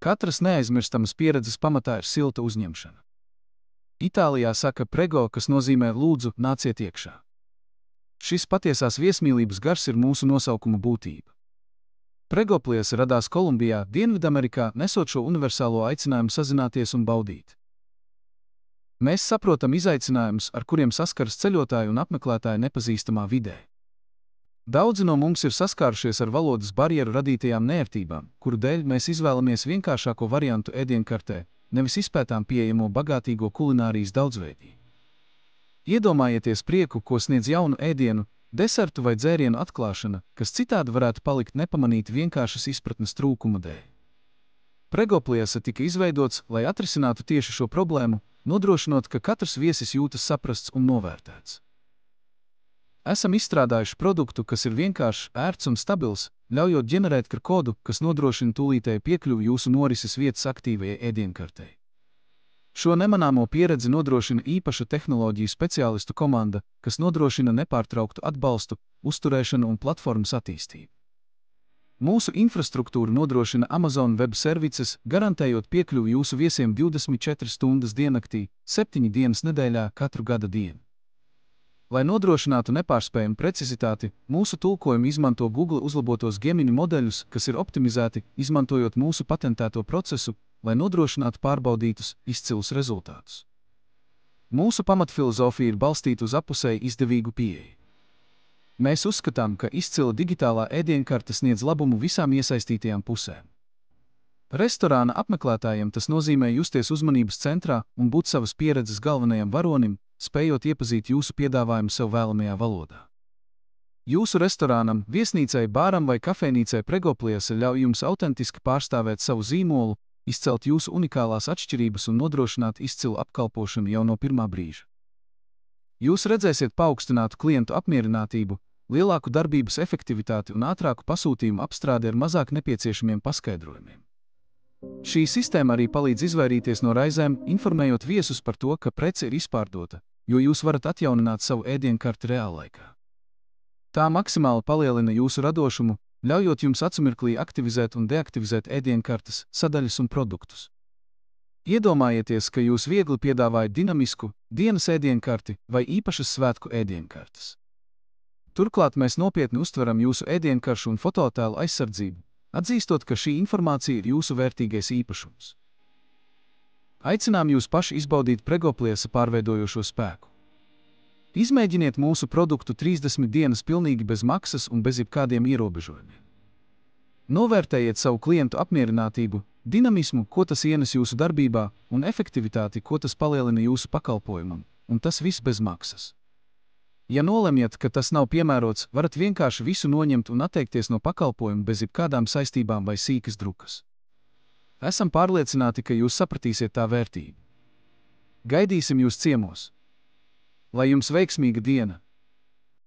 Katras neaizmirstamas pieredzes pamatā ir silta uzņemšana. Itālijā saka prego, kas nozīmē lūdzu, nāciet iekšā. Šis patiesās viesmīlības gars ir mūsu nosaukuma būtība. Pregopliesa radās Kolumbijā, Dienvidamerikā, nesot šo universālo aicinājumu sazināties un baudīt. Mēs saprotam izaicinājumus, ar kuriem saskaras ceļotāji un apmeklētāji nepazīstamā vidē. Daudzi no mums ir saskārušies ar valodas barjeru radītajām neērtībām, kuru dēļ mēs izvēlamies vienkāršāko variantu ēdienkartē, nevis izpētām pieejamo bagātīgo kulinārijas daudzveidību. Iedomājieties prieku, ko sniedz jaunu ēdienu, desertu vai dzērienu atklāšana, kas citādi varētu palikt nepamanīti vienkāršas izpratnes trūkuma dēļ. Pregopliesa tika izveidots, lai atrisinātu tieši šo problēmu, nodrošinot, ka katrs viesis jūtas saprasts un novērtēts. Esam izstrādājuši produktu, kas ir vienkāršs, ērts un stabils, ļaujot ģenerēt QR kodu, kas nodrošina tūlītēju piekļuvi jūsu norises vietas aktīvajai ēdienkartei. Šo nemanāmo pieredzi nodrošina īpaša tehnoloģiju speciālistu komanda, kas nodrošina nepārtrauktu atbalstu, uzturēšanu un platformas attīstību. Mūsu infrastruktūra nodrošina Amazon Web Services, garantējot piekļuvi jūsu viesiem 24 stundas diennaktī, 7 dienas nedēļā, katru gada dienu. Lai nodrošinātu nepārspējamu precizitāti, mūsu tulkojumi izmanto Google uzlabotos Gemini modeļus, kas ir optimizēti, izmantojot mūsu patentēto procesu, lai nodrošinātu pārbaudītus, izcilus rezultātus. Mūsu pamatfilozofija ir balstīta uz apusēji izdevīgu pieeju. Mēs uzskatām, ka izcila digitālā ēdienkarte sniedz labumu visām iesaistītajām pusēm. Restorāna apmeklētājiem tas nozīmē justies uzmanības centrā un būt savas pieredzes galvenajam varonim, spējot iepazīt jūsu piedāvājumu sev vēlamajā valodā. Jūsu restorānam, viesnīcai, bāram vai kafejnīcai Pregopliesa ļauj jums autentiski pārstāvēt savu zīmolu, izcelt jūsu unikālās atšķirības un nodrošināt izcilu apkalpošanu jau no pirmā brīža. Jūs redzēsiet paaugstinātu klientu apmierinātību, lielāku darbības efektivitāti un ātrāku pasūtījumu apstrādi ar mazāk nepieciešamiem paskaidrojumiem. Šī sistēma arī palīdz izvairīties no raizēm, informējot viesus par to, ka prece ir izpārdota, jo jūs varat atjaunināt savu ēdienkarti reāllaikā. Tā maksimāli palielina jūsu radošumu, ļaujot jums acumirklī aktivizēt un deaktivizēt ēdienkartes, sadaļas un produktus. Iedomājieties, ka jūs viegli piedāvājat dinamisku, dienas ēdienkarti vai īpašas svētku ēdienkartes. Turklāt mēs nopietni uztveram jūsu ēdienkaršu un fototēlu aizsardzību, atzīstot, ka šī informācija ir jūsu vērtīgais īpašums. Aicinām jūs paši izbaudīt Pregopliesa pārveidojošo spēku. Izmēģiniet mūsu produktu 30 dienas pilnīgi bez maksas un bez jebkādiem ierobežojumiem. Novērtējiet savu klientu apmierinātību, dinamismu, ko tas ienes jūsu darbībā, un efektivitāti, ko tas palielina jūsu pakalpojumam, un tas viss bez maksas. Ja nolemjat, ka tas nav piemērots, varat vienkārši visu noņemt un atteikties no pakalpojuma bez jebkādām saistībām vai sīkas drukas. Esam pārliecināti, ka jūs sapratīsiet tā vērtību. Gaidīsim jūs ciemos! Lai jums veiksmīga diena!